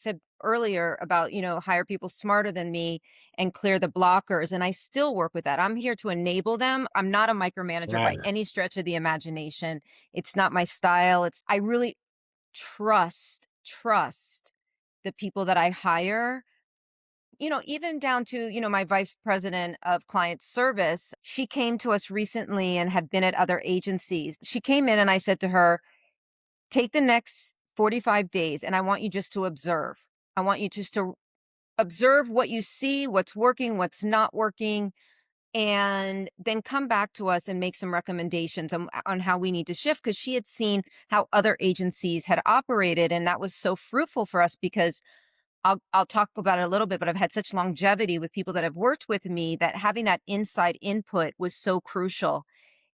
said earlier about, hire people smarter than me and clear the blockers. And I still work with that. I'm here to enable them. I'm not a micromanager by Right. any stretch of the imagination. It's not my style. I really trust the people that I hire, even down to, my vice president of client service. She came to us recently and had been at other agencies. She came in and I said to her, take the next 45 days and I want you just to observe. I want you just to observe what you see, what's working, what's not working, and then come back to us and make some recommendations on how we need to shift. Because she had seen how other agencies had operated. And that was so fruitful for us because I'll talk about it a little bit, but I've had such longevity with people that have worked with me that having that inside input was so crucial.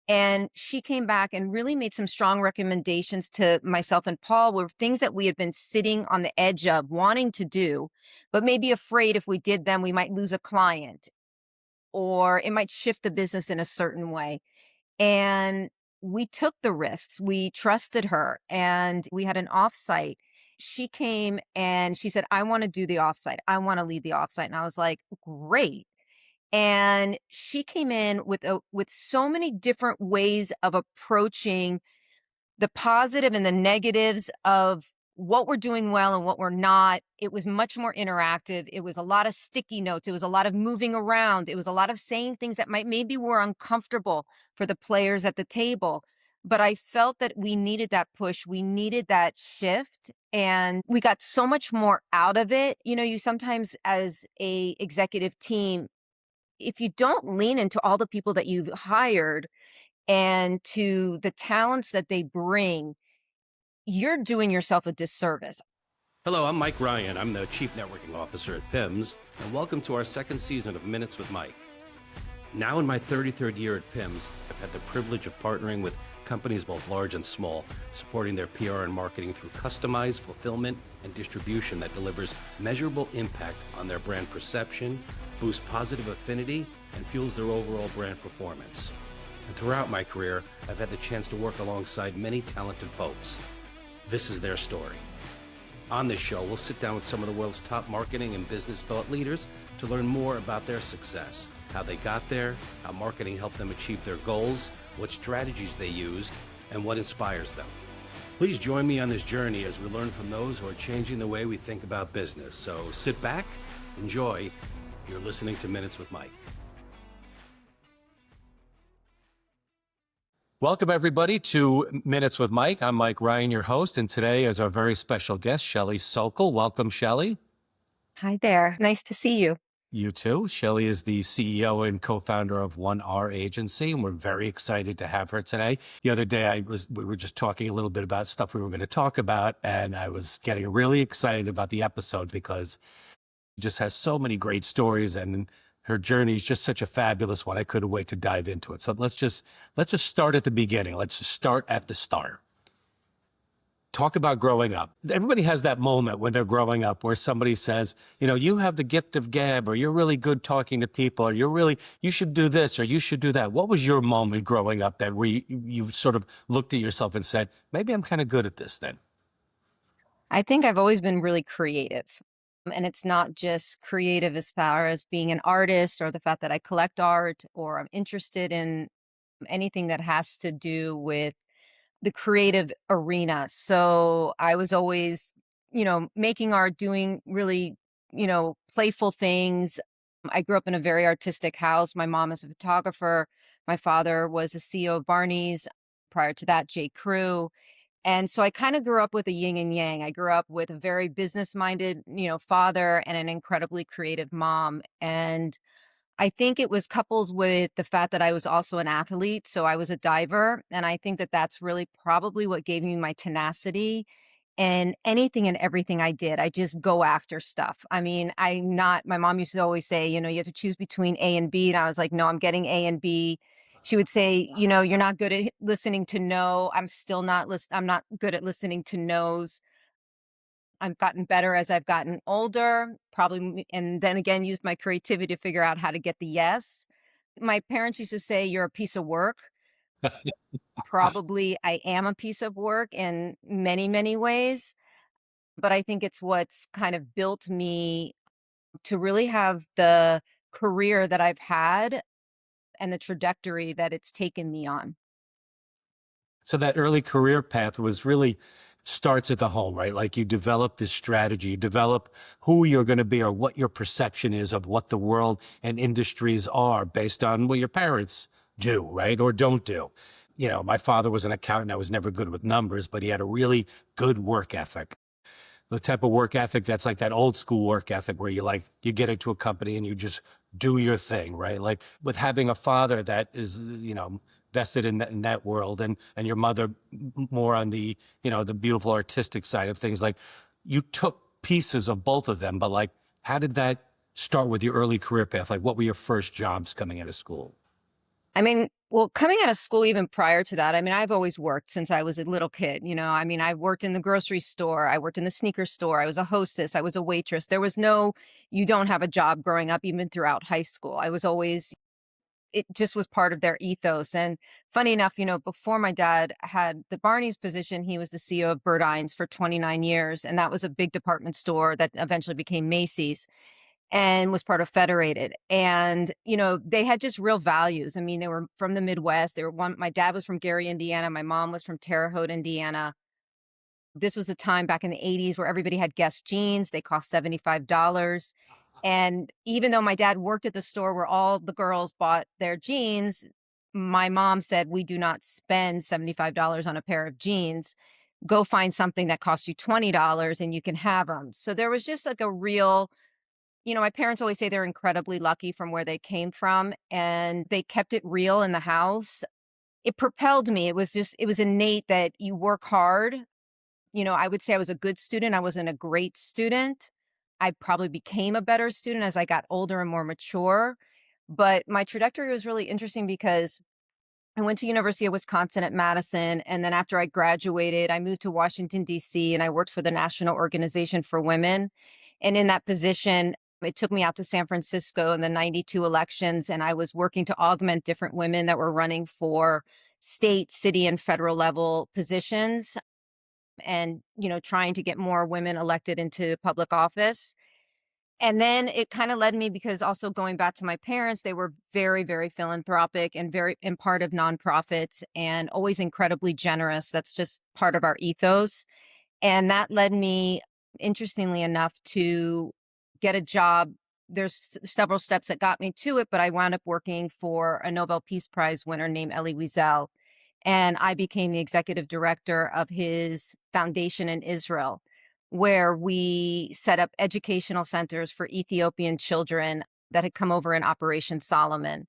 And she came back and really made some strong recommendations to myself and Paul, were things that we had been sitting on the edge of wanting to do, but maybe afraid if we did them, we might lose a client or it might shift the business in a certain way. And we took the risks. We trusted her and we had an offsite. She came and she said, I want to do the offsite. I want to lead the offsite. And I was like, great. And she came in with so many different ways of approaching the positive and the negatives of what we're doing well and what we're not. It was much more interactive. It was a lot of sticky notes. It was a lot of moving around. It was a lot of saying things that maybe were uncomfortable for the players at the table. But I felt that we needed that push. We needed that shift. And we got so much more out of it. You sometimes as a executive team, if you don't lean into all the people that you've hired and to the talents that they bring, you're doing yourself a disservice. Hello, I'm Mike Ryan. I'm the Chief Networking Officer at PIMS, and welcome to our second season of Minutes with Mike. Now in my 33rd year at PIMS, I've had the privilege of partnering with companies both large and small, supporting their PR and marketing through customized fulfillment and distribution that delivers measurable impact on their brand perception, boosts positive affinity, and fuels their overall brand performance. And throughout my career, I've had the chance to work alongside many talented folks. This is their story. On this show, we'll sit down with some of the world's top marketing and business thought leaders to learn more about their success, how they got there, how marketing helped them achieve their goals, what strategies they used, and what inspires them. Please join me on this journey as we learn from those who are changing the way we think about business. So sit back, enjoy. You're listening to Minutes with Mike. Welcome, everybody, to Minutes with Mike. I'm Mike Ryan, your host, and today is our very special guest, Shelly Socol. Welcome, Shelly. Hi there. Nice to see you. You too. Shelly is the CEO and co-founder of 1R Agency, and we're very excited to have her today. The other day, we were just talking a little bit about stuff we were going to talk about, and I was getting really excited about the episode because it just has so many great stories, and her journey is just such a fabulous one. I couldn't wait to dive into it. So let's just start at the beginning. Let's just start at the start. Talk about growing up. Everybody has that moment when they're growing up where somebody says, you have the gift of gab, or you're really good talking to people, or you should do this, or you should do that. What was your moment growing up that where you sort of looked at yourself and said, maybe I'm kind of good at this then? I think I've always been really creative. And it's not just creative as far as being an artist or the fact that I collect art or I'm interested in anything that has to do with the creative arena. So I was always, making art, doing really, playful things. I grew up in a very artistic house. My mom is a photographer. My father was the CEO of Barneys. Prior to that, J. Crew. And so I kind of grew up with a yin and yang. I grew up with a very business minded, father and an incredibly creative mom. And I think it was coupled with the fact that I was also an athlete. So I was a diver. And I think that that's really probably what gave me my tenacity and anything and everything I did. I just go after stuff. I mean, my mom used to always say, you have to choose between A and B. And I was like, no, I'm getting A and B. She would say, you're not good at listening to no. I'm not good at listening to no's. I've gotten better as I've gotten older, probably, and then again, used my creativity to figure out how to get the yes. My parents used to say, you're a piece of work. Probably I am a piece of work in many, many ways. but I think it's what's kind of built me to really have the career that I've had and the trajectory that it's taken me on. So that early career path was really starts at the home, right? Like you develop this strategy, you develop who you're going to be or what your perception is of what the world and industries are based on what your parents do, right? Or don't do. You know, my father was an accountant. I was never good with numbers, but he had a really good work ethic. The type of work ethic that's like that old school work ethic where you get into a company and you just do your thing, right? Like with having a father that is, vested in that world, and your mother more on the, the beautiful artistic side of things. Like you took pieces of both of them, but like, how did that start with your early career path? Like what were your first jobs coming out of school? I mean, well, coming out of school even prior to that, I mean, I've always worked since I was a little kid, I mean, I worked in the grocery store, I worked in the sneaker store, I was a hostess, I was a waitress. There was no you don't have a job growing up even throughout high school. I was always it just was part of their ethos. And funny enough, before my dad had the Barneys position, he was the CEO of Barneys for 29 years. And that was a big department store that eventually became Macy's and was part of Federated. And, they had just real values. I mean, they were from the Midwest. My dad was from Gary, Indiana. My mom was from Terre Haute, Indiana. This was the time back in the 80s where everybody had Guess jeans. They cost $75. And even though my dad worked at the store where all the girls bought their jeans, my mom said, "We do not spend $75 on a pair of jeans. Go find something that costs you $20 and you can have them." So there was just like a real, my parents always say they're incredibly lucky from where they came from, and they kept it real in the house. It propelled me. It was innate that you work hard. I would say I was a good student. I wasn't a great student. I probably became a better student as I got older and more mature. But my trajectory was really interesting because I went to University of Wisconsin at Madison, and then after I graduated, I moved to Washington D.C. and I worked for the National Organization for Women. And in that position, it took me out to San Francisco in the 92 elections, and I was working to augment different women that were running for state, city, and federal level positions and, trying to get more women elected into public office. And then it kind of led me because also going back to my parents, they were very, very philanthropic and very and part of nonprofits and always incredibly generous. That's just part of our ethos. And that led me, interestingly enough, to get a job. There's several steps that got me to it, but I wound up working for a Nobel Peace Prize winner named Elie Wiesel, and I became the executive director of his foundation in Israel, where we set up educational centers for Ethiopian children that had come over in Operation Solomon.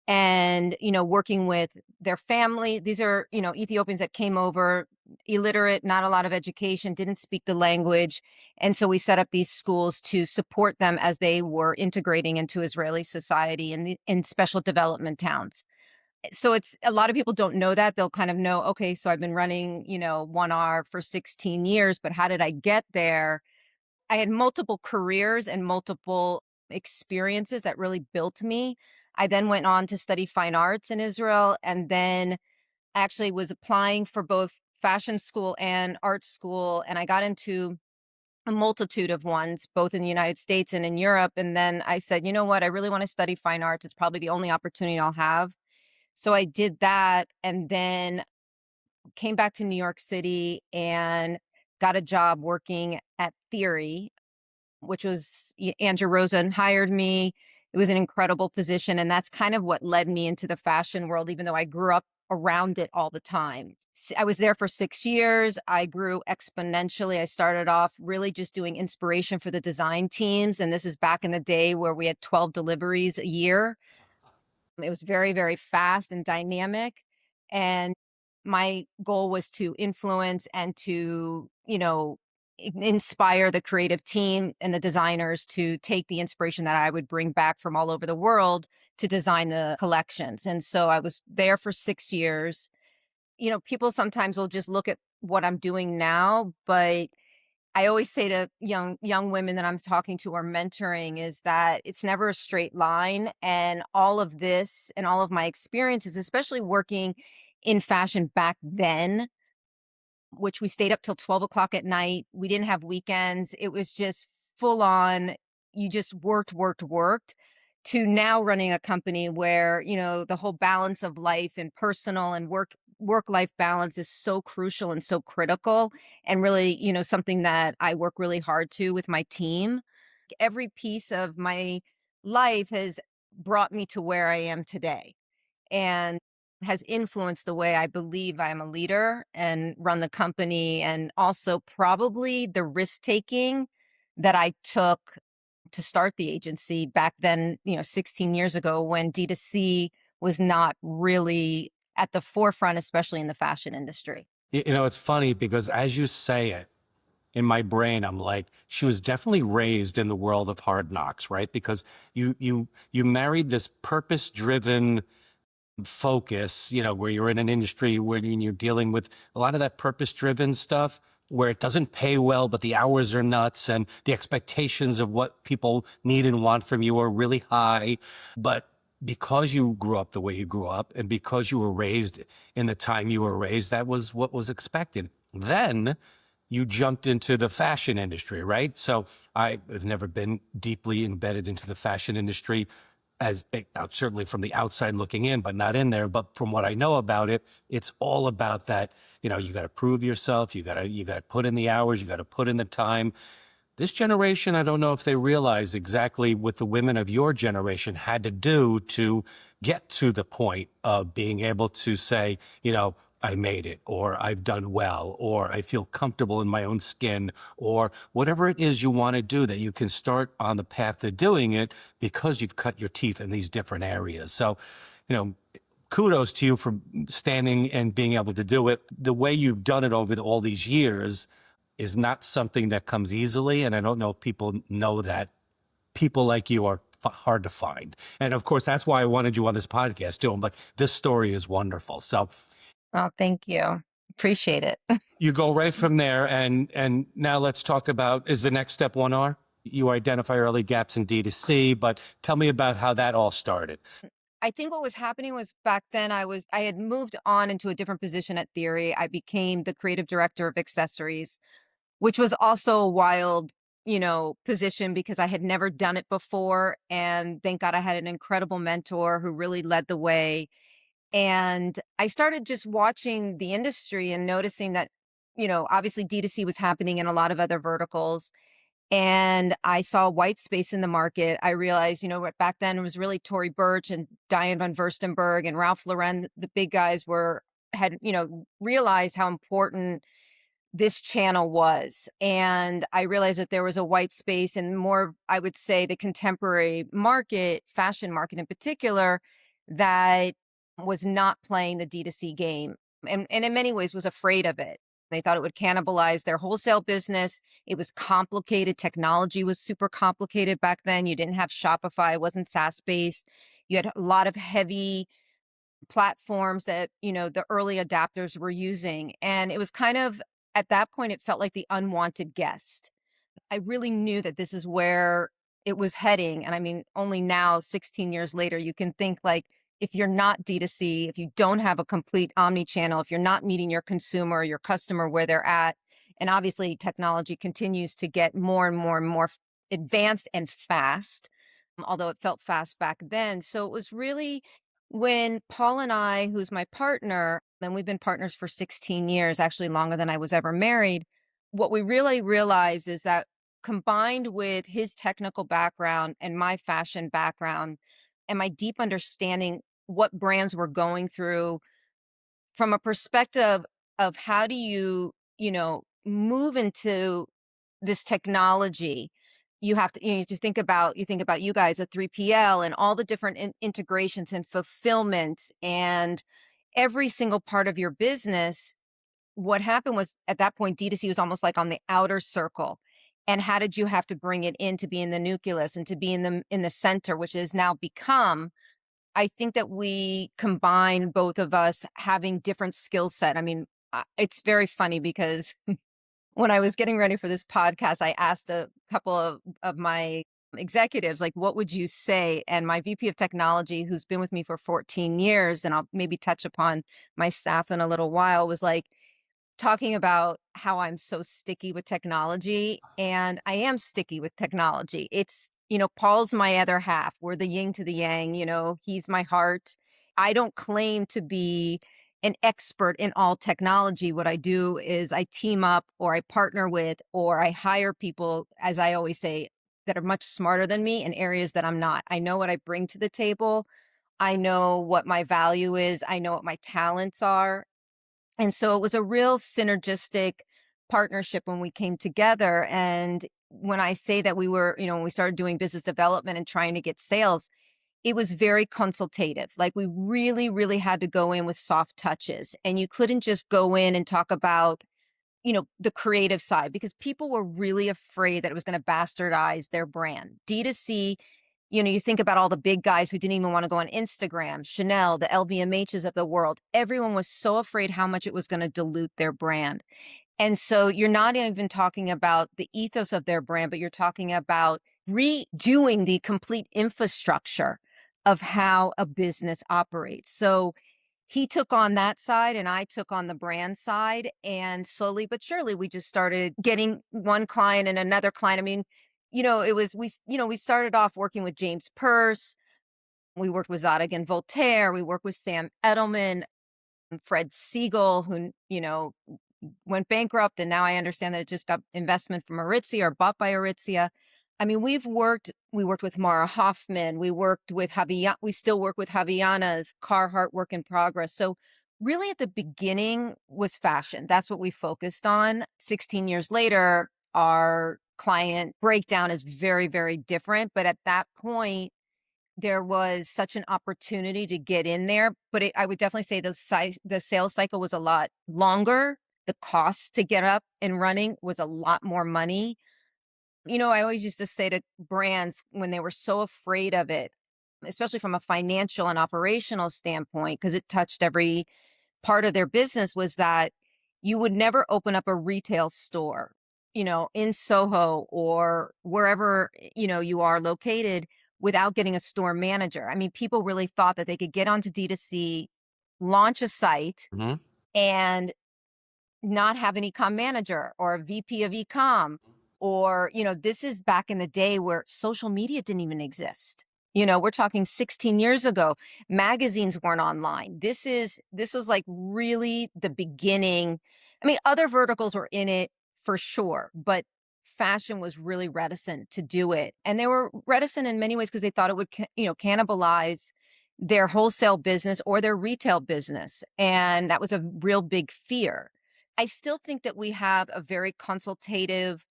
And, working with their family. These are, Ethiopians that came over, illiterate, not a lot of education, didn't speak the language. And so we set up these schools to support them as they were integrating into Israeli society in special development towns. So it's a lot of people don't know that. They'll kind of know, okay, so I've been running, 1R for 16 years, but how did I get there? I had multiple careers and multiple experiences that really built me. I then went on to study fine arts in Israel, and then actually was applying for both fashion school and art school. And I got into a multitude of ones, both in the United States and in Europe. And then I said, you know what? I really want to study fine arts. It's probably the only opportunity I'll have. So I did that and then came back to New York City and got a job working at Theory, which was Andrew Rosen hired me. It was an incredible position. And that's kind of what led me into the fashion world, even though I grew up around it all the time. I was there for 6 years. I grew exponentially. I started off really just doing inspiration for the design teams. And this is back in the day where we had 12 deliveries a year. It was very, very fast and dynamic. And my goal was to influence and to, inspire the creative team and the designers to take the inspiration that I would bring back from all over the world to design the collections. And so I was there for 6 years. People sometimes will just look at what I'm doing now, but I always say to young women that I'm talking to or mentoring is that it's never a straight line. And all of this and all of my experiences, especially working in fashion back then, which we stayed up till 12 o'clock at night. We didn't have weekends. It was just full on. You just worked, worked, worked, to now running a company where, the whole balance of life and personal and work life balance is so crucial and so critical, and really, something that I work really hard to with my team. Every piece of my life has brought me to where I am today, and has influenced the way I believe I am a leader and run the company, and also probably the risk taking that I took to start the agency back then, 16 years ago, when D2C was not really at the forefront, especially in the fashion industry. It's funny because as you say it, in my brain, I'm like, she was definitely raised in the world of hard knocks, right? Because you married this purpose-driven focus, where you're in an industry where you're dealing with a lot of that purpose-driven stuff where it doesn't pay well, but the hours are nuts and the expectations of what people need and want from you are really high. But because you grew up the way you grew up and because you were raised in the time you were raised, that was what was expected. Then you jumped into the fashion industry, right? So I have never been deeply embedded into the fashion industry, as certainly from the outside looking in, but not in there. But from what I know about it, it's all about that. You got to prove yourself. You got to put in the hours. You got to put in the time. This generation, I don't know if they realize exactly what the women of your generation had to do to get to the point of being able to say, I made it, or I've done well, or I feel comfortable in my own skin, or whatever it is you want to do, that you can start on the path to doing it because you've cut your teeth in these different areas. So, kudos to you for standing and being able to do it. The way you've done it over all these years is not something that comes easily. And I don't know if people know that. People like you are hard to find. And of course, that's why I wanted you on this podcast too. I'm like, this story is wonderful. So Oh, thank you. Appreciate it. you go right from there. And now let's talk about, is the next step 1R? You identify early gaps in D2C, but tell me about how that all started. I think what was happening was, back then I had moved on into a different position at Theory. I became the creative director of accessories, which was also a wild, position, because I had never done it before. And thank God I had an incredible mentor who really led the way. And I started just watching the industry and noticing that, obviously D2C was happening in a lot of other verticals. And I saw white space in the market. I realized, what back then it was really Tory Burch and Diane von Furstenberg and Ralph Lauren. The big guys had, realized how important this channel was. And I realized that there was a white space in more, I would say, the contemporary market, fashion market in particular, that was not playing the D2C game, and in many ways was afraid of it. They thought it would cannibalize their wholesale business. It was complicated. Technology was super complicated back then. You didn't have Shopify, it wasn't SaaS based. You had a lot of heavy platforms that, the early adapters were using. And it was kind of, at that point, it felt like the unwanted guest. I really knew that this is where it was heading. And I mean, only now, 16 years later, you can think like, if you're not D2C, if you don't have a complete omni-channel, if you're not meeting your consumer, your customer where they're at, and obviously technology continues to get more and more and more advanced and fast, although it felt fast back then. So it was really when Paul and I, who's my partner, and we've been partners for 16 years, actually longer than I was ever married, what we really realized is that, combined with his technical background and my fashion background and my deep understanding what brands were going through from a perspective of how do you, move into this technology. You think about you guys at 3PL and all the different integrations and fulfillment and every single part of your business. What happened was, at that point, D2C was almost like on the outer circle. And how did you have to bring it in to be in the nucleus and to be in the center, which has now become, I think that we combine, both of us having different skill set. I mean, it's very funny because when I was getting ready for this podcast, I asked a couple of my executives, like, what would you say? And my VP of technology, who's been with me for 14 years, and I'll maybe touch upon my staff in a little while, was like, talking about how I'm so sticky with technology, and I am sticky with technology. Paul's my other half. We're the yin to the yang, he's my heart. I don't claim to be an expert in all technology. What I do is I team up or I partner with or I hire people, as I always say, that are much smarter than me in areas that I'm not. I know what I bring to the table. I know what my value is. I know what my talents are. And so it was a real synergistic partnership when we came together. And when I say that we were, when we started doing business development and trying to get sales, it was very consultative. Like we really, really had to go in with soft touches. And you couldn't just go in and talk about, the creative side because people were really afraid that it was going to bastardize their brand. D2C, you think about all the big guys who didn't even want to go on Instagram, Chanel, the LVMHs of the world. Everyone was so afraid how much it was going to dilute their brand. And so you're not even talking about the ethos of their brand, but you're talking about redoing the complete infrastructure of how a business operates. So he took on that side and I took on the brand side. And slowly but surely, we just started getting one client and another client. I mean, we started off working with James Peirce. We worked with Zadig and Voltaire. We worked with Sam Edelman, Fred Siegel, who, went bankrupt. And now I understand that it just got investment from Aritzia or bought by Aritzia. I mean, we worked with Mara Hoffman. We worked with we still work with Javiana's Carhartt work in progress. So really at the beginning was fashion. That's what we focused on. 16 years later, our client breakdown is very, very different. But at that point, there was such an opportunity to get in there, but I would definitely say the sales cycle was a lot longer. The cost to get up and running was a lot more money. I always used to say to brands when they were so afraid of it, especially from a financial and operational standpoint, because it touched every part of their business, was that you would never open up a retail store, in Soho or wherever, you are located without getting a store manager. I mean, people really thought that they could get onto D2C, launch a site, Mhm. and not have an ecom manager or a VP of ecom. Or, this is back in the day where social media didn't even exist. We're talking 16 years ago. Magazines weren't online. This was like really the beginning. I mean, other verticals were in it for sure, but fashion was really reticent to do it. And they were reticent in many ways because they thought it would, cannibalize their wholesale business or their retail business. And that was a real big fear. I still think that we have a very consultative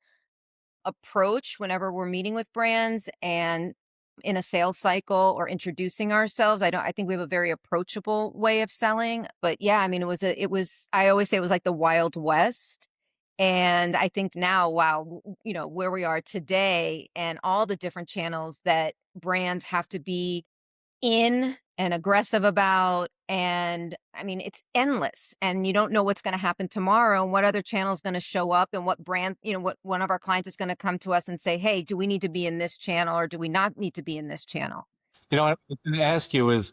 approach whenever we're meeting with brands and in a sales cycle or introducing ourselves. I think we have a very approachable way of selling, but yeah, I mean, I always say it was like the Wild West. And I think now, wow, where we are today and all the different channels that brands have to be in and aggressive about. And I mean, it's endless and you don't know what's going to happen tomorrow and what other channel is going to show up and what brand, what one of our clients is going to come to us and say, hey, do we need to be in this channel or do we not need to be in this channel? What I was going to ask you is,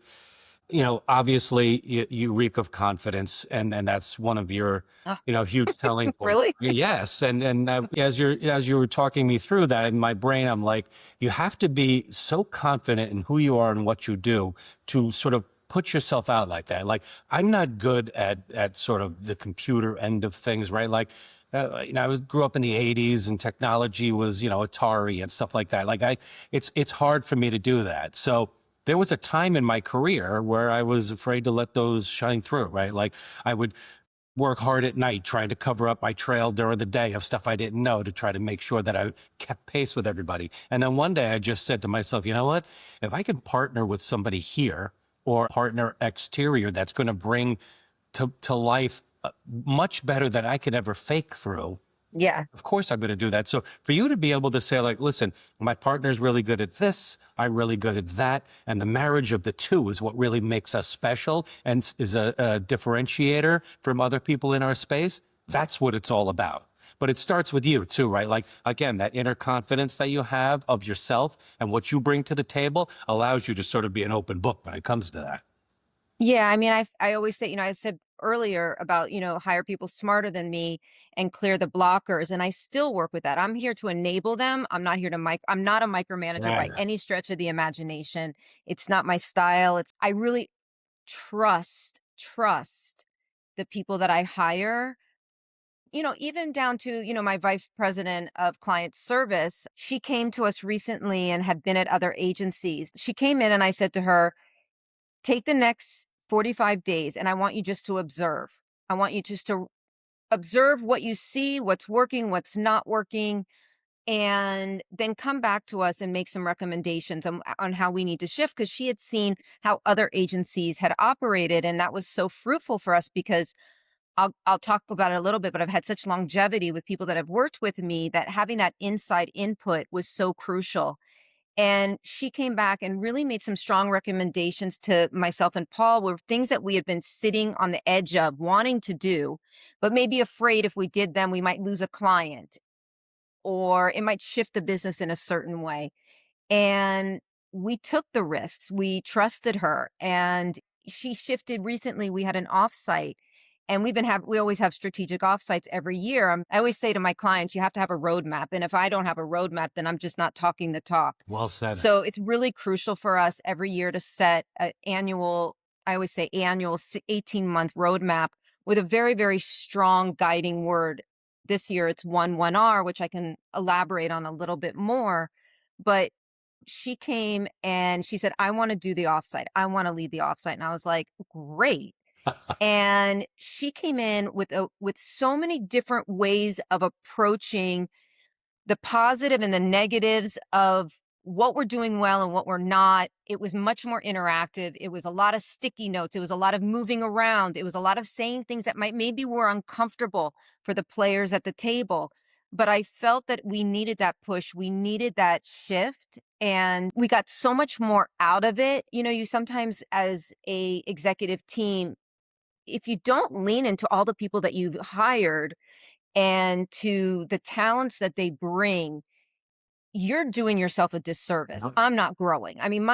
obviously you reek of confidence, and that's one of your, Oh, huge selling points. really? Yes, and as you were talking me through that in my brain, I'm like, you have to be so confident in who you are and what you do to sort of put yourself out like that. Like, I'm not good at sort of the computer end of things, right? Like, grew up in the 80s and technology was, Atari and stuff like that. Like it's hard for me to do that. So there was a time in my career where I was afraid to let those shine through, right? Like I would work hard at night trying to cover up my trail during the day of stuff I didn't know to try to make sure that I kept pace with everybody. And then one day I just said to myself, you know what? If I can partner with somebody here or partner exterior that's going to bring to life much better than I could ever fake through, Yeah. of course I'm going to do that. So for you to be able to say, like, listen, my partner's really good at this, I'm really good at that, and the marriage of the two is what really makes us special and is a differentiator from other people in our space, that's what it's all about. But it starts with you too, right? Like, again, that inner confidence that you have of yourself and what you bring to the table allows you to sort of be an open book when it comes to that. Yeah, I mean, I always say, I said earlier about, hire people smarter than me and clear the blockers, and I still work with that. I'm here to enable them. I'm not here to I'm not a micromanager by Right. any stretch of the imagination. It's not my style. I really trust the people that I hire. Even down to, my vice president of client service, she came to us recently and had been at other agencies. She came in and I said to her, take the next 45 days and I want you just to observe. I want you just to observe what you see, what's working, what's not working, and then come back to us and make some recommendations on how we need to shift. Because she had seen how other agencies had operated. And that was so fruitful for us because I'll talk about it a little bit, but I've had such longevity with people that have worked with me that having that inside input was so crucial. And she came back and really made some strong recommendations to myself and Paul were things that we had been sitting on the edge of wanting to do, but maybe afraid if we did them, we might lose a client or it might shift the business in a certain way. And we took the risks. We trusted her and she shifted recently. We had an offsite and we always have strategic offsites every year. I always say to my clients, you have to have a roadmap. And if I don't have a roadmap, then I'm just not talking the talk. Well said. So it's really crucial for us every year to set an annual, I always say annual 18-month roadmap with a very, very strong guiding word. This year it's 1R, which I can elaborate on a little bit more. But she came and she said, I want to do the offsite. I want to lead the offsite. And I was like, great. And she came in with so many different ways of approaching the positive and the negatives of what we're doing well and what we're not. It was much more interactive. It was a lot of sticky notes. It was a lot of moving around. It was a lot of saying things that maybe were uncomfortable for the players at the table. But I felt that we needed that push. We needed that shift. And we got so much more out of it. You sometimes as a executive team, if you don't lean into all the people that you've hired and to the talents that they bring, you're doing yourself a disservice. Yep. I'm not growing. I mean,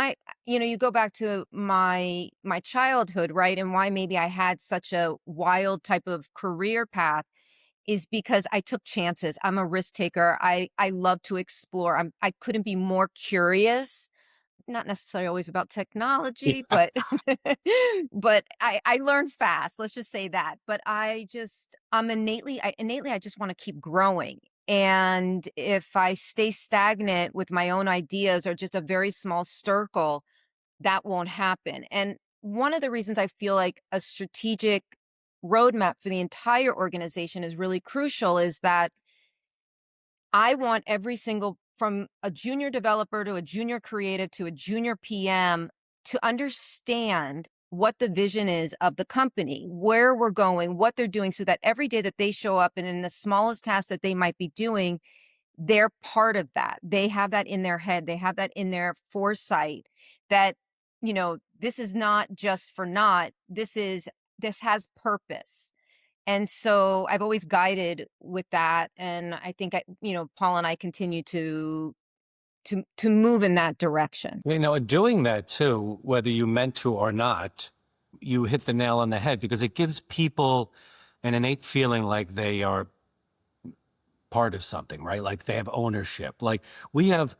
you go back to my childhood, right? And why maybe I had such a wild type of career path is because I took chances. I'm a risk taker. I love to explore. I couldn't be more curious, not necessarily always about technology, but but I learn fast. Let's just say that. But I'm innately I just want to keep growing. And if I stay stagnant with my own ideas or just a very small circle, that won't happen. And one of the reasons I feel like a strategic roadmap for the entire organization is really crucial is that I want every single from a junior developer to a junior creative to a junior PM to understand what the vision is of the company, where we're going, what they're doing, so that every day that they show up and in the smallest task that they might be doing, they're part of that. They have that in their head. They have that in their foresight that, this is not just for naught. This has purpose. And so I've always guided with that, and I think Paul and I continue to move in that direction. In doing that too, whether you meant to or not, you hit the nail on the head because it gives people an innate feeling like they are part of something, right? Like they have ownership. Like we have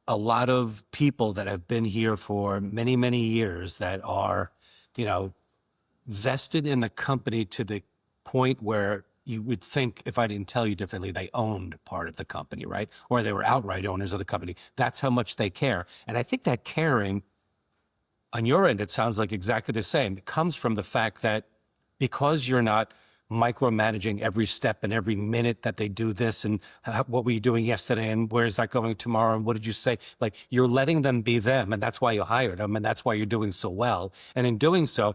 a lot of people that have been here for many, many years that are, you know, vested in the company to the point where you would think, if I didn't tell you differently, they owned part of the company, right? Or they were outright owners of the company. That's how much they care. And I think that caring on your end, it sounds like exactly the same. It comes from the fact that because you're not micromanaging every step and every minute that they do this and what were you doing yesterday and where's that going tomorrow and what did you say? Like you're letting them be them, and that's why you hired them and that's why you're doing so well. And in doing so,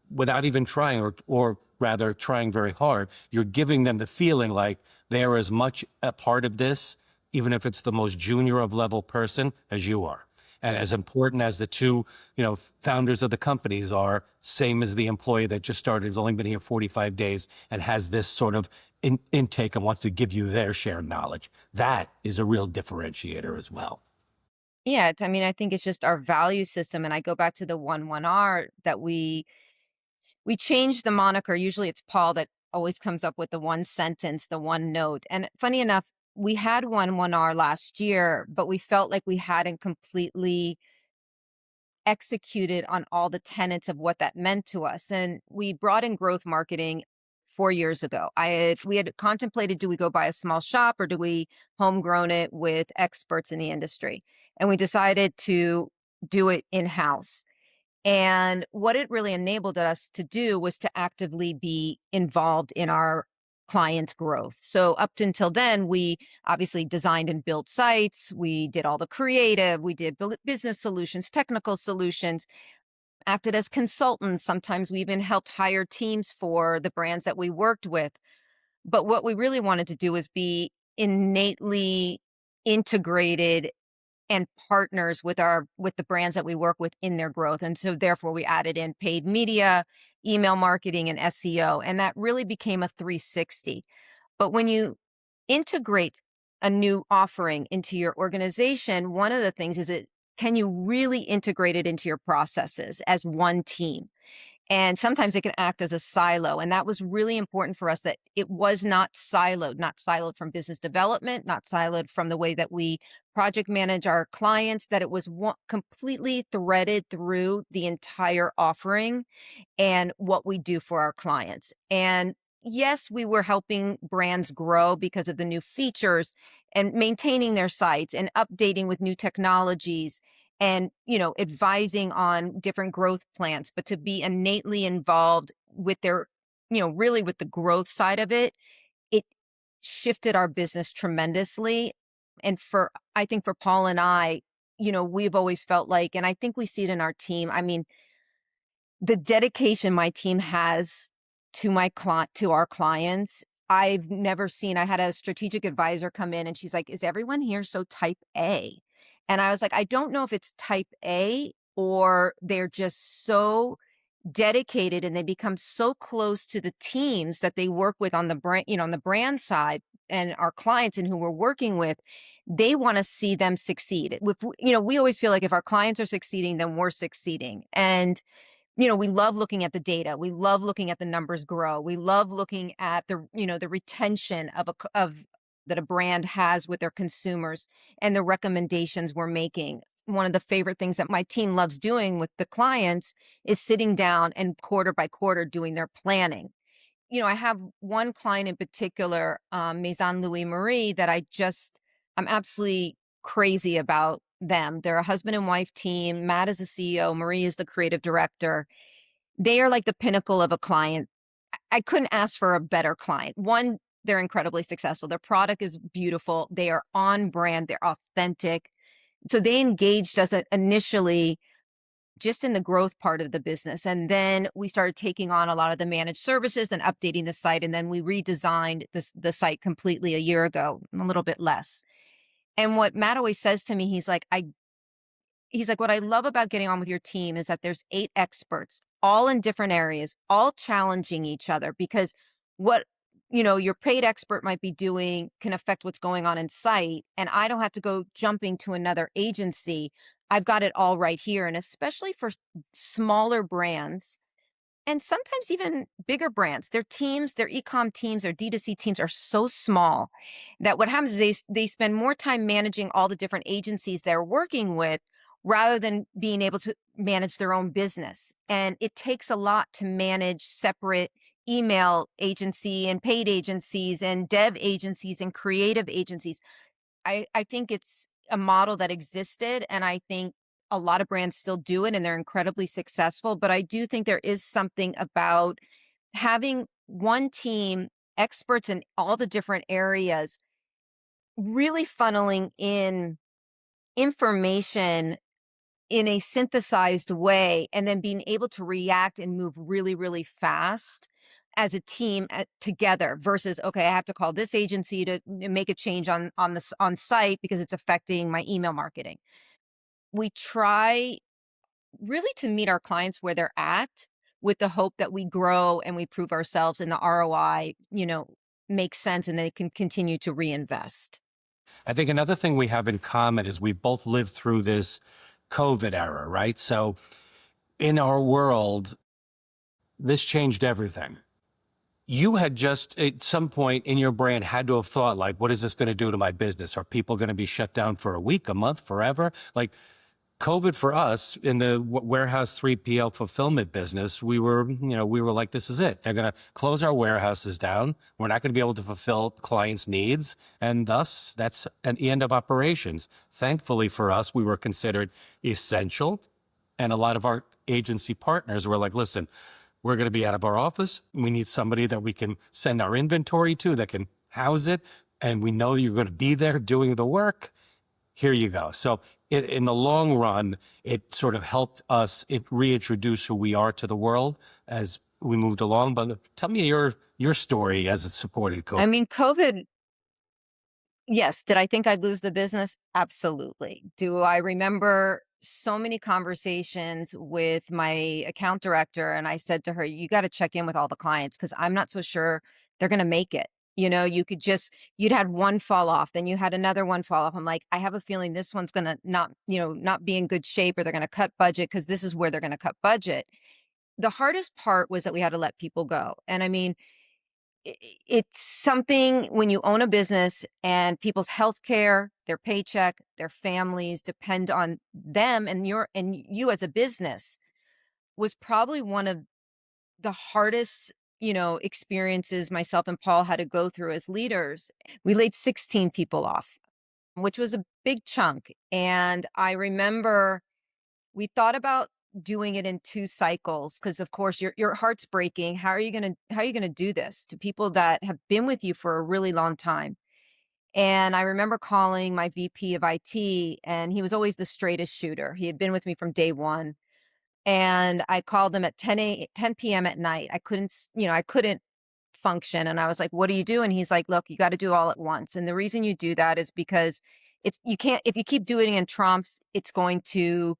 without even trying or rather trying very hard, you're giving them the feeling like they're as much a part of this, even if it's the most junior of level person, as you are. And as important as the two, founders of the companies are, same as the employee that just started, has only been here 45 days and has this sort of intake and wants to give you their shared knowledge. That is a real differentiator as well. Yeah, I mean, I think it's just our value system. And I go back to the 1R that we changed the moniker. Usually it's Paul that always comes up with the one sentence, the one note. And funny enough, we had 1R last year, but we felt like we hadn't completely executed on all the tenets of what that meant to us. And we brought in growth marketing 4 years ago. We had contemplated, do we go buy a small shop or do we homegrown it with experts in the industry? And we decided to do it in-house. And what it really enabled us to do was to actively be involved in our clients' growth. So up until then, we obviously designed and built sites. We did all the creative. We did business solutions, technical solutions, acted as consultants. Sometimes we even helped hire teams for the brands that we worked with. But what we really wanted to do was be innately integrated and partners with the brands that we work with in their growth. And so therefore we added in paid media, email marketing, and SEO. And that really became a 360. But when you integrate a new offering into your organization, one of the things is can you really integrate it into your processes as one team? And sometimes it can act as a silo. And that was really important for us, that it was not siloed from business development, not siloed from the way that we project manage our clients, that it was completely threaded through the entire offering and what we do for our clients. And yes, we were helping brands grow because of the new features and maintaining their sites and updating with new technologies and, advising on different growth plans, but to be innately involved with their, really with the growth side of it, it shifted our business tremendously. And I think for Paul and I, we've always felt like, and I think we see it in our team. I mean, the dedication my team has to our clients, I've never seen. I had a strategic advisor come in and she's like, "Is everyone here so type A?" And I was like, "I don't know if it's type A or they're just so dedicated and they become so close to the teams that they work with on the brand, on the brand side and our clients and who we're working with, they want to see them succeed. We always feel like if our clients are succeeding, then we're succeeding. And we love looking at the data. We love looking at the numbers grow. We love looking at the retention of that a brand has with their consumers and the recommendations we're making. One of the favorite things that my team loves doing with the clients is sitting down and quarter by quarter doing their planning. I have one client in particular, Maison Louis Marie, that I'm absolutely crazy about them. They're a husband and wife team. Matt is the CEO. Marie is the creative director. They are like the pinnacle of a client. I couldn't ask for a better client. One, they're incredibly successful. Their product is beautiful. They are on brand. They're authentic. So they engaged us initially just in the growth part of the business. And then we started taking on a lot of the managed services and updating the site. And then we redesigned the site completely a year ago, a little bit less. And what Matt always says to me, he's like, "What I love about getting on with your team is that there's 8 experts, all in different areas, all challenging each other, because what, your paid expert might be doing can affect what's going on in site. And I don't have to go jumping to another agency. I've got it all right here." And especially for smaller brands, and sometimes even bigger brands, their e-com teams, their D2C teams are so small that what happens is they spend more time managing all the different agencies they're working with rather than being able to manage their own business. And it takes a lot to manage separate email agency and paid agencies and dev agencies and creative agencies. I think it's a model that existed, and I think a lot of brands still do it and they're incredibly successful. But I do think there is something about having one team, experts in all the different areas, really funneling in information in a synthesized way, and then being able to react and move really, really fast as a team together versus, okay, I have to call this agency to make a change on site because it's affecting my email marketing. We try really to meet our clients where they're at, with the hope that we grow and we prove ourselves and the ROI, makes sense and they can continue to reinvest. I think another thing we have in common is we both lived through this COVID era, right? So in our world, this changed everything. You had just at some point in your brain had to have thought, like, what is this going to do to my business? Are people going to be shut down for a week, a month, forever? Like, COVID for us in the warehouse 3PL fulfillment business, we were like, this is it. They're going to close our warehouses down. We're not going to be able to fulfill clients' needs. And thus, that's an end of operations. Thankfully for us, we were considered essential. And a lot of our agency partners were like, listen, we're going to be out of our office. We need somebody that we can send our inventory to that can house it. And we know you're going to be there doing the work. Here you go. So in the long run, it sort of helped us reintroduce who we are to the world as we moved along. But tell me your story as it supported COVID. I mean, COVID, yes. Did I think I'd lose the business? Absolutely. Do I remember so many conversations with my account director? And I said to her, you got to check in with all the clients because I'm not so sure they're going to make it. You'd had one fall off, then you had another one fall off. I'm like, I have a feeling this one's going to not be in good shape, or they're going to cut budget because this is where they're going to cut budget. The hardest part was that we had to let people go. And I mean, it's something when you own a business and people's health care, their paycheck, their families depend on them, and you as a business was probably one of the hardest, experiences myself and Paul had to go through as leaders. We laid 16 people off, which was a big chunk. And I remember we thought about doing it in 2 cycles because of course your heart's breaking. How are you going to do this to people that have been with you for a really long time? And I remember calling my VP of IT, and he was always the straightest shooter. He had been with me from day 1. And I called him at 10 PM at night. I couldn't function, and I was like, "What do you do?" And he's like, "Look, you got to do all at once. And the reason you do that is because you can't, if you keep doing it in trumps, it's going to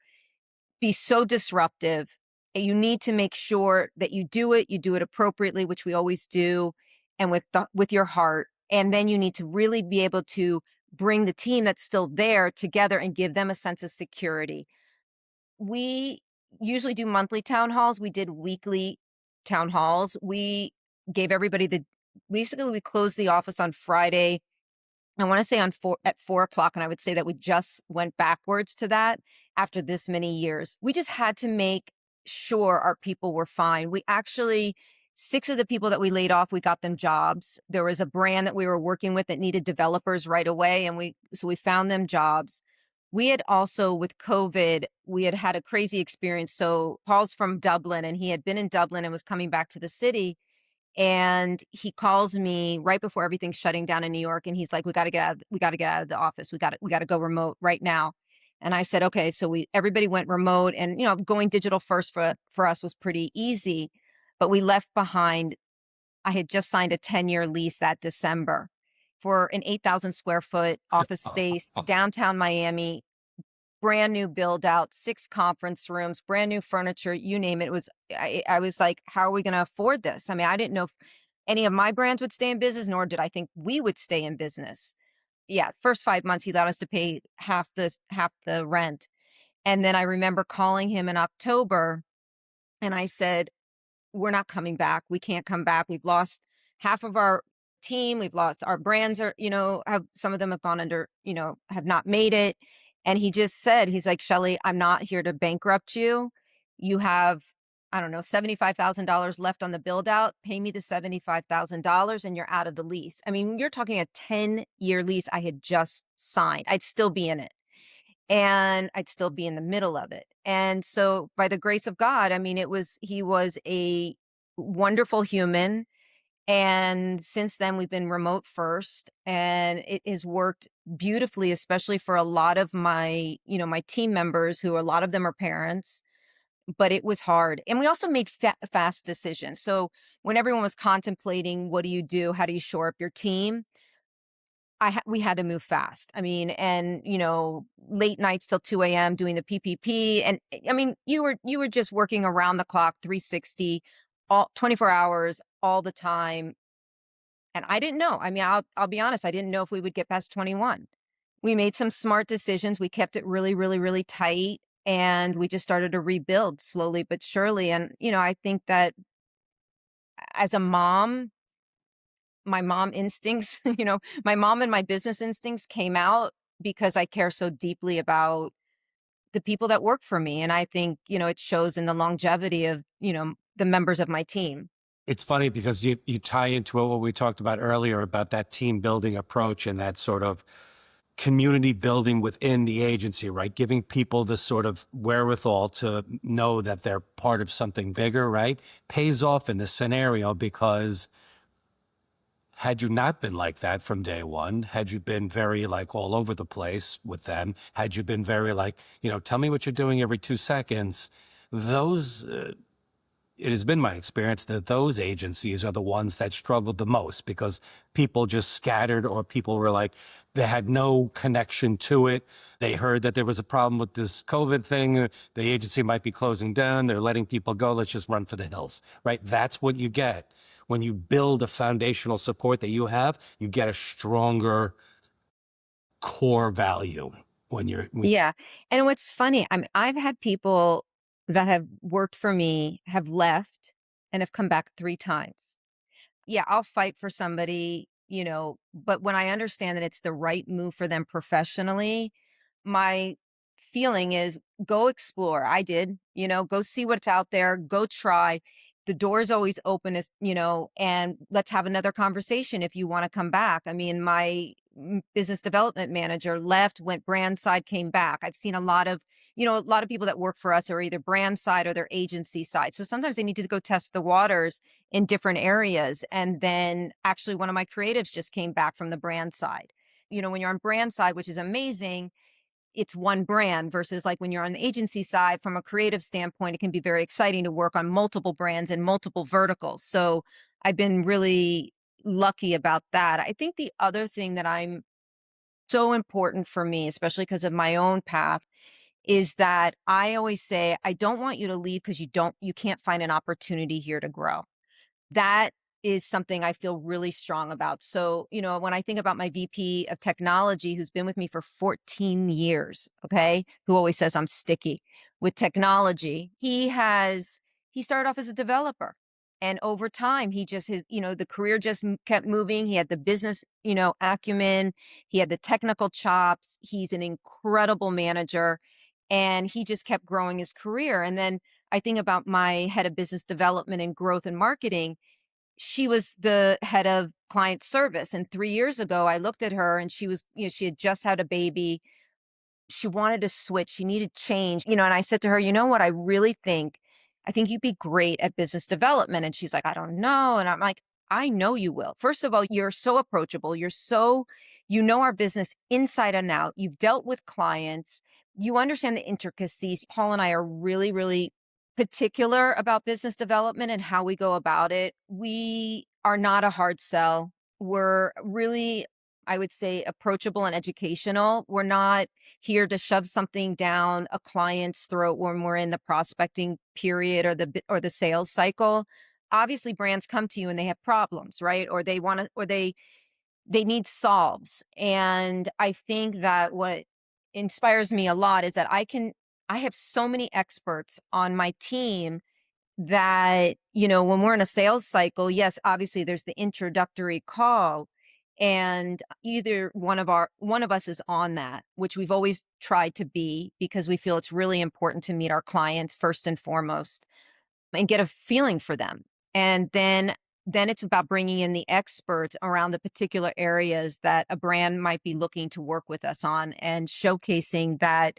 be so disruptive. You need to make sure that you do it appropriately, which we always do, and with your heart. And then you need to really be able to bring the team that's still there together and give them a sense of security." We usually do monthly town halls. We did weekly town halls. We gave everybody basically we closed the office on Friday. I want to say at 4 o'clock. And I would say that we just went backwards to that after this many years. We just had to make sure our people were fine. We actually, 6 of the people that we laid off, we got them jobs. There was a brand that we were working with that needed developers right away. And so we found them jobs. We had also, with COVID, we had had a crazy experience. So Paul's from Dublin, and he had been in Dublin and was coming back to the city. And he calls me right before everything's shutting down in New York. And he's like, we got to get out of the office. We got to go remote right now. And I said, okay. So everybody went remote, and, going digital first for us was pretty easy, but we left behind. I had just signed a 10-year lease that December for an 8,000 square foot office space, downtown Miami, brand new build out, 6 conference rooms, brand new furniture, you name it. I was like, how are we going to afford this? I mean, I didn't know if any of my brands would stay in business, nor did I think we would stay in business. Yeah. First 5 months, he allowed us to pay half the rent. And then I remember calling him in October, and I said, we're not coming back. We can't come back. We've lost half of our team. We've lost our brands have some of them have gone under, have not made it. And he just said, he's like, Shelly, I'm not here to bankrupt you. You have, I don't know, $75,000 left on the build out. Pay me the $75,000 and you're out of the lease. I mean, you're talking a 10-year lease I had just signed. I'd still be in it, and I'd still be in the middle of it. And so by the grace of God, I mean, he was a wonderful human. And since then we've been remote first, and it has worked beautifully, especially for a lot of my team members, who a lot of them are parents, but it was hard. And we also made fast decisions. So when everyone was contemplating, what do you do? How do you shore up your team? We had to move fast. I mean, and late nights till 2 a.m. doing the PPP. And I mean, you were just working around the clock, 360, all 24 hours, all the time. And I didn't know. I mean, I'll be honest, I didn't know if we would get past 21. We made some smart decisions. We kept it really, really, really tight. And we just started to rebuild slowly but surely. And, I think that as a mom, my mom instincts, my mom and my business instincts came out because I care so deeply about the people that work for me. And I think, it shows in the longevity of, the members of my team. It's funny because you tie into what we talked about earlier about that team building approach and that sort of community building within the agency, right? Giving people the sort of wherewithal to know that they're part of something bigger, right? Pays off in this scenario because had you not been like that from day one, had you been very like all over the place with them, had you been very like, tell me what you're doing every 2 seconds, those it has been my experience that those agencies are the ones that struggled the most because people just scattered or people were like, they had no connection to it. They heard that there was a problem with this COVID thing. The agency might be closing down. They're letting people go. Let's just run for the hills, right? That's what you get. When you build a foundational support that you have, you get a stronger core value Yeah. And what's funny, I've had people that have worked for me have left and have come back 3 times. Yeah, I'll fight for somebody, but when I understand that it's the right move for them professionally, my feeling is go explore. I did, go see what's out there, go try. The door's always open and let's have another conversation if you want to come back. I mean, my business development manager left, went brand side, came back. I've seen a lot of people that work for us are either brand side or their agency side. So sometimes they need to go test the waters in different areas. And then actually one of my creatives just came back from the brand side. When you're on brand side, which is amazing, it's one brand versus like when you're on the agency side from a creative standpoint, it can be very exciting to work on multiple brands and multiple verticals. So I've been really lucky about that. I think the other thing that I'm so important for me, especially because of my own path, is that I always say, I don't want you to leave because you can't find an opportunity here to grow. That is something I feel really strong about. So, when I think about my VP of technology, who's been with me for 14 years, okay, who always says I'm sticky with technology, he started off as a developer. And over time, the career just kept moving. He had the business, acumen. He had the technical chops. He's an incredible manager. And he just kept growing his career. And then I think about my head of business development and growth and marketing. She was the head of client service. And 3 years ago, I looked at her and she was, she had just had a baby. She wanted to switch. She needed change, and I said to her, you know what? I think you'd be great at business development. And she's like, I don't know. And I'm like, I know you will. First of all, you're so approachable. You know our business inside and out. You've dealt with clients. You understand the intricacies. Paul and I are really, really particular about business development and how we go about it. We are not a hard sell. We're really, I would say, approachable and educational. We're not here to shove something down a client's throat when we're in the prospecting period or the sales cycle. Obviously, brands come to you and they have problems, right? Or they need solves. And I think that what inspires me a lot is that I have so many experts on my team that, when we're in a sales cycle, yes, obviously there's the introductory call and either one of us is on that, which we've always tried to be because we feel it's really important to meet our clients first and foremost and get a feeling for them. And then it's about bringing in the experts around the particular areas that a brand might be looking to work with us on and showcasing that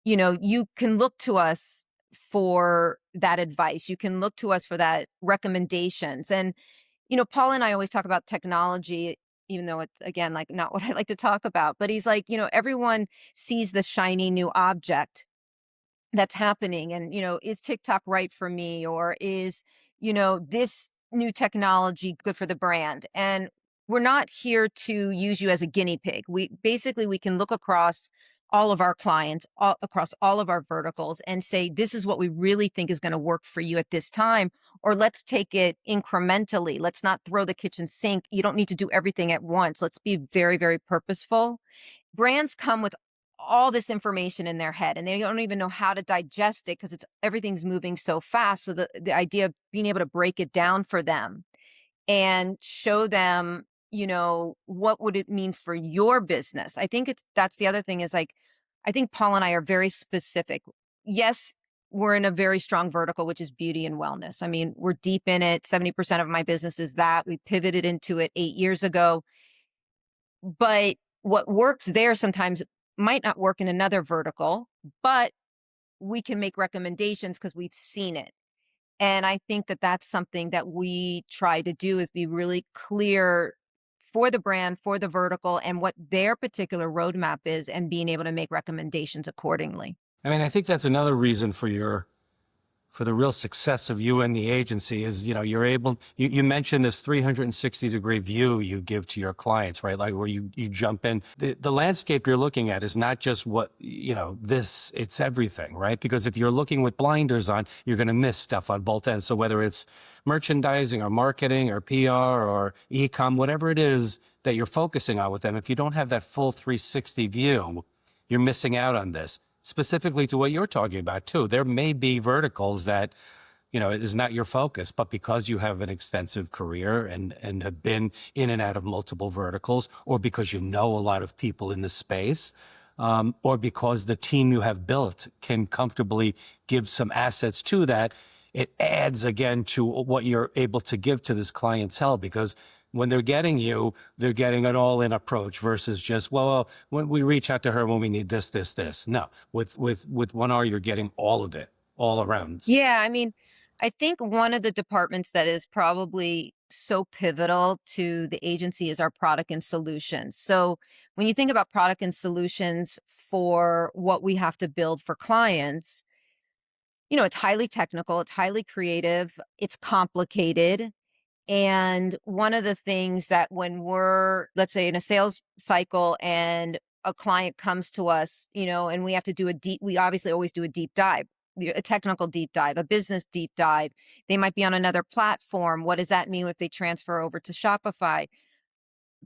you can look to us for that advice. You can look to us for that recommendations. And, Paul and I always talk about technology, even though it's again, like not what I like to talk about, but he's like, everyone sees the shiny new object that's happening. And, is TikTok right for me? Or is, this new technology good for the brand? And we're not here to use you as a guinea pig. We can look across all of our clients, across all of our verticals and say, this is what we really think is going to work for you at this time. Or let's take it incrementally. Let's not throw the kitchen sink. You don't need to do everything at once. Let's be very, very purposeful brands come with all this information in their head and they don't even know how to digest it because it's everything's moving so fast. So the idea of being able to break it down for them and show them, what would it mean for your business? I think that's the other thing is like, I think Paul and I are very specific. Yes, we're in a very strong vertical, which is beauty and wellness. I mean, we're deep in it. 70% of my business is that. We pivoted into it 8 years ago. But what works there sometimes might not work in another vertical, but we can make recommendations because we've seen it. And I think that that's something that we try to do is be really clear for the brand, for the vertical, and what their particular roadmap is, and being able to make recommendations accordingly. I mean, I think that's another reason for the real success of you and the agency is, you're able, you mentioned this 360-degree view you give to your clients, right? Like where you jump in. The landscape you're looking at is not just what, it's everything, right? Because if you're looking with blinders on, you're going to miss stuff on both ends. So whether it's merchandising or marketing or PR or e-com, whatever it is that you're focusing on with them, if you don't have that full 360 view, you're missing out on this. Specifically to what you're talking about too. There may be verticals that, it is not your focus, but because you have an extensive career and have been in and out of multiple verticals, or because you know a lot of people in the space, or because the team you have built can comfortably give some assets to that, it adds again to what you're able to give to this clientele, because when they're getting you, they're getting an all-in approach versus just, well, when we reach out to her when we need this, this, this. No, with 1R, you're getting all of it, all around. Yeah, I mean, I think one of the departments that is probably so pivotal to the agency is our product and solutions. So when you think about product and solutions for what we have to build for clients, it's highly technical, it's highly creative, it's complicated. And one of the things that when we're, let's say, in a sales cycle and a client comes to us, and we have to do we obviously always do a deep dive, a technical deep dive, a business deep dive. They might be on another platform. What does that mean if they transfer over to Shopify?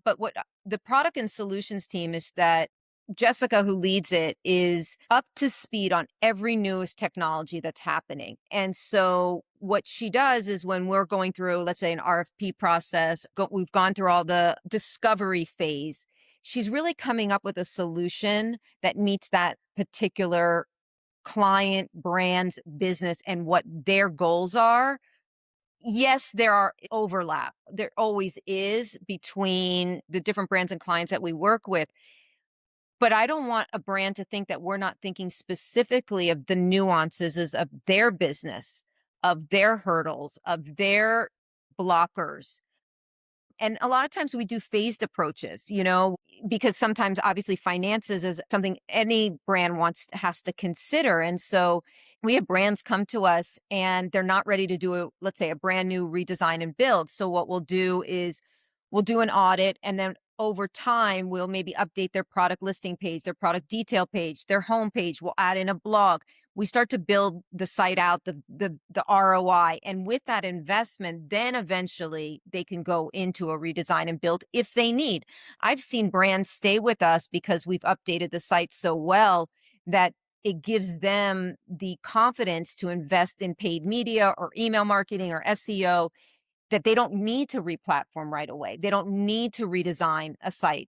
But what the product and solutions team is that Jessica, who leads it, is up to speed on every newest technology that's happening. And so what she does is when we're going through, let's say, an RFP process, we've gone through all the discovery phase. She's really coming up with a solution that meets that particular client, brand's business and what their goals are. Yes, there are overlap. There always is between the different brands and clients that we work with. But I don't want a brand to think that we're not thinking specifically of the nuances of their business, of their hurdles, of their blockers. And a lot of times we do phased approaches, because sometimes obviously finances is something any brand has to consider. And so we have brands come to us and they're not ready to do let's say a brand new redesign and build. So what we'll do is we'll do an audit, and then over time we'll maybe update their product listing page, their product detail page, their homepage. We'll add in a blog. We start to build the site out, the ROI. And with that investment, then eventually they can go into a redesign and build if they need. I've seen brands stay with us because we've updated the site so well that it gives them the confidence to invest in paid media or email marketing or SEO, that they don't need to replatform right away. They don't need to redesign a site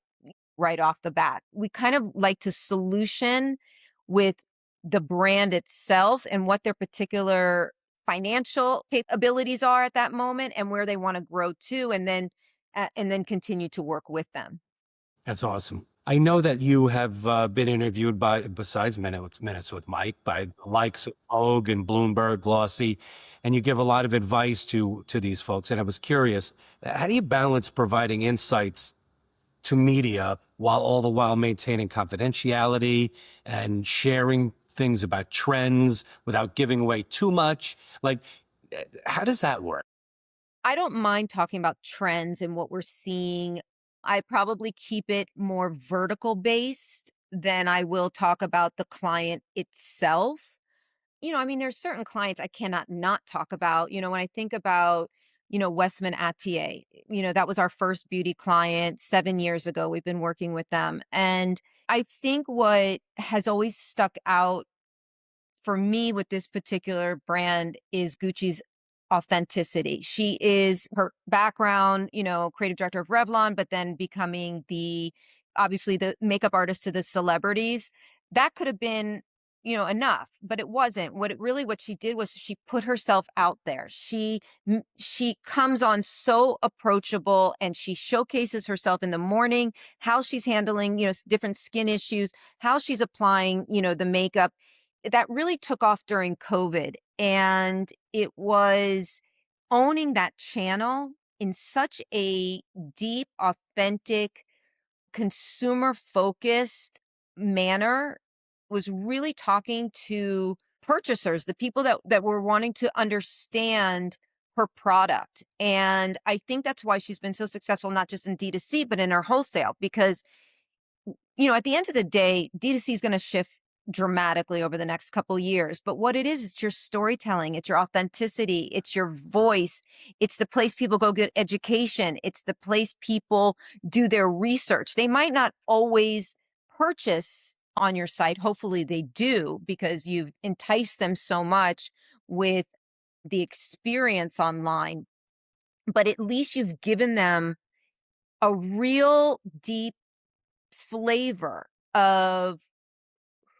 right off the bat. We kind of like to solution with the brand itself and what their particular financial capabilities are at that moment and where they want to grow to, and then continue to work with them. That's awesome. I know that you have been interviewed besides Minutes with Mike, by the likes of Vogue and Bloomberg, Glossy, and you give a lot of advice to these folks. And I was curious, how do you balance providing insights to media all the while maintaining confidentiality and sharing things about trends without giving away too much? Like, how does that work? I don't mind talking about trends and what we're seeing. I probably keep it more vertical based than I will talk about the client itself. I mean, there's certain clients I cannot not talk about. When I think about, Westman Attier, that was our first beauty client 7 years ago. We've been working with them. And I think what has always stuck out for me with this particular brand is Gucci's authenticity. She is her background, creative director of Revlon, but then becoming obviously the makeup artist to the celebrities. That could have been, enough, but it wasn't. What she did was she put herself out there. She comes on so approachable and she showcases herself in the morning, how she's handling, different skin issues, how she's applying, the makeup that really took off during COVID. And it was owning that channel in such a deep, authentic, consumer focused manner, was really talking to purchasers, the people that were wanting to understand her product. And I think that's why she's been so successful, not just in D2C, but in her wholesale, because at the end of the day, D2C is going to shift dramatically over the next couple years. But what it is, it's your storytelling, it's your authenticity, it's your voice, it's the place people go get education, it's the place people do their research. They might not always purchase on your site. Hopefully they do, because you've enticed them so much with the experience online. But at least you've given them a real deep flavor of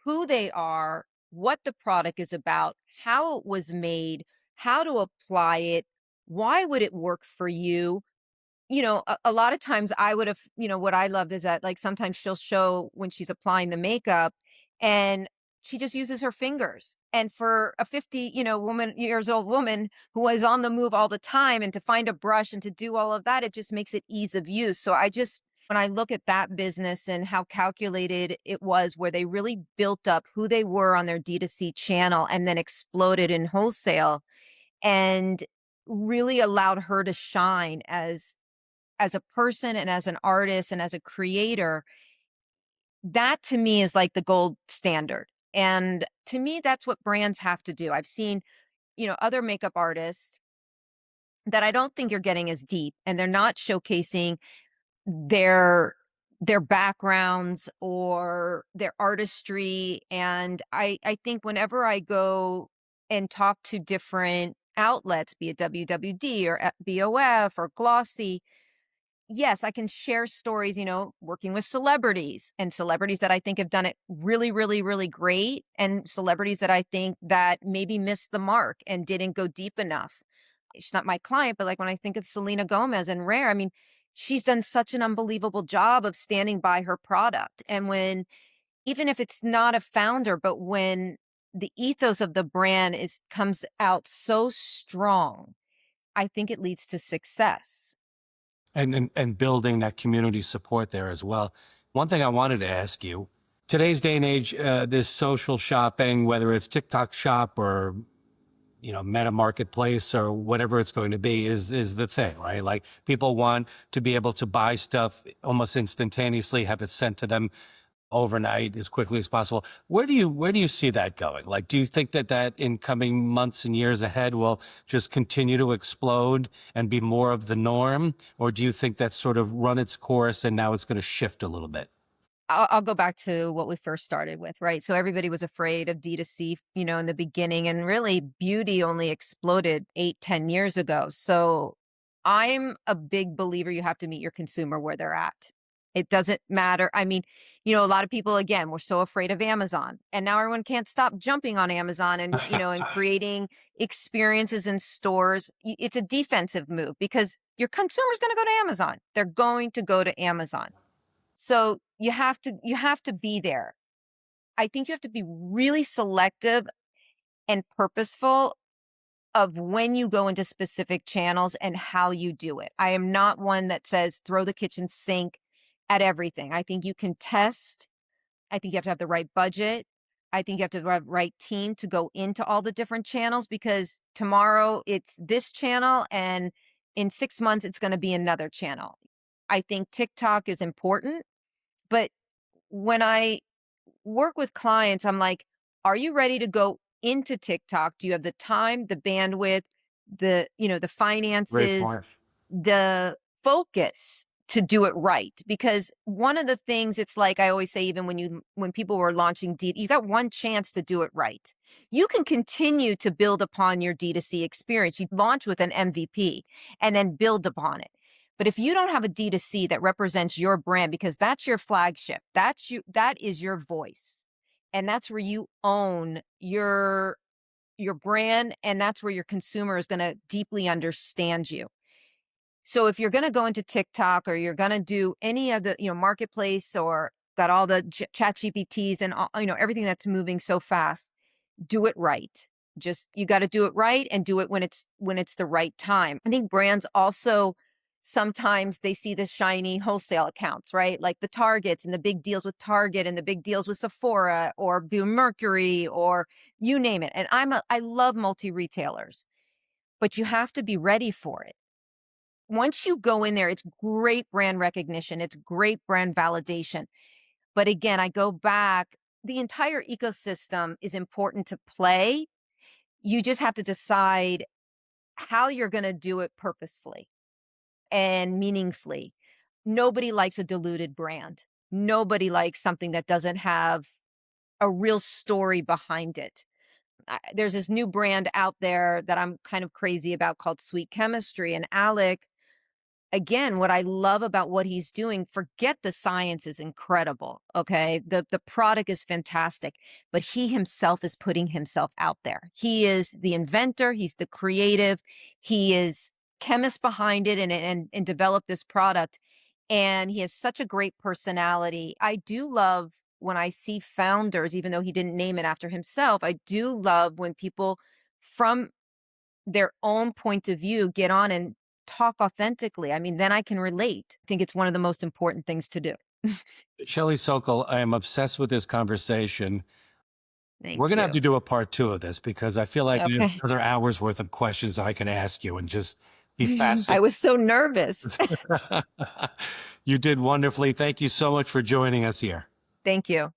who they are, what the product is about, how it was made, how to apply it, why would it work for you? A lot of times I would have, what I loved is that like sometimes she'll show when she's applying the makeup and she just uses her fingers. And for a 50, years old woman who is on the move all the time and to find a brush and to do all of that, it just makes it ease of use. So when I look at that business and how calculated it was, where they really built up who they were on their D2C channel and then exploded in wholesale and really allowed her to shine as a person and as an artist and as a creator, that to me is like the gold standard. And to me, that's what brands have to do. I've seen, other makeup artists that I don't think you're getting as deep, and they're not showcasing their their backgrounds or their artistry. And I think whenever I go and talk to different outlets, be it WWD or BOF or Glossy, yes, I can share stories, working with celebrities, and celebrities that I think have done it really, really, really great, and celebrities that I think that maybe missed the mark and didn't go deep enough. She's not my client, but like when I think of Selena Gomez and Rare, I mean, she's done such an unbelievable job of standing by her product. And even if it's not a founder, but when the ethos of the brand comes out so strong, I think it leads to success. And building that community support there as well. One thing I wanted to ask you, today's day and age, this social shopping, whether it's TikTok shop or Meta Marketplace or whatever it's going to be, is the thing, right? Like people want to be able to buy stuff almost instantaneously, have it sent to them overnight as quickly as possible. Where do you see that going? Like, do you think that in coming months and years ahead will just continue to explode and be more of the norm? Or do you think that's sort of run its course and now it's going to shift a little bit? I'll go back to what we first started with, right? So everybody was afraid of D2C, in the beginning, and really beauty only exploded 8, 10 years ago. So I'm a big believer you have to meet your consumer where they're at. It doesn't matter. I mean, a lot of people, again, were so afraid of Amazon, and now everyone can't stop jumping on Amazon and, and creating experiences in stores. It's a defensive move because your consumer's going to go to Amazon. They're going to go to Amazon. So you have to be there. I think you have to be really selective and purposeful of when you go into specific channels and how you do it. I am not one that says throw the kitchen sink at everything. I think you can test. I think you have to have the right budget. I think you have to have the right team to go into all the different channels, because tomorrow it's this channel and in 6 months it's going to be another channel. I think TikTok is important, but when I work with clients, I'm like, are you ready to go into TikTok? Do you have the time, the bandwidth, the Great finances, point. the focus to do it right. Because one of the things, it's like I always say, even when people were launching you got one chance to do it right. You can continue to build upon your D2C experience. You launch with an MVP and then build upon it. But if you don't have a D2C that represents your brand, because that's your flagship, that is your voice. And that's where you own your brand, and that's where your consumer is going to deeply understand you. So if you're going to go into TikTok, or you're going to do any of the, marketplace, or got all the chat GPTs and all, everything that's moving so fast, do it right. Just, you got to do it right, and do it when it's the right time. I think brands also, sometimes they see the shiny wholesale accounts, right? Like the Targets and the big deals with Target and the big deals with Sephora or Mercury, or you name it. And I love multi-retailers, but you have to be ready for it. Once you go in there, it's great brand recognition, it's great brand validation. But again, I go back, the entire ecosystem is important to play. You just have to decide how you're going to do it purposefully and meaningfully. Nobody likes a diluted brand. Nobody likes something that doesn't have a real story behind it. There's this new brand out there that I'm kind of crazy about called Sweet Chemistry. And Alec, again, what I love about what he's doing, forget the science is incredible. Okay. The product is fantastic, but he himself is putting himself out there. He is the inventor. He's the creative. He is chemist behind it, and developed this product. And he has such a great personality. I do love when I see founders, even though he didn't name it after himself, I do love when people from their own point of view get on and talk authentically. I mean, then I can relate. I think it's one of the most important things to do. Shelly Socol, I am obsessed with this conversation. We're Thank going to have you. to do a part two of this, because I feel like we have Okay. another hour's worth of questions I can ask you and just be fascinated. I was so nervous. You did wonderfully. Thank you so much for joining us here. Thank you.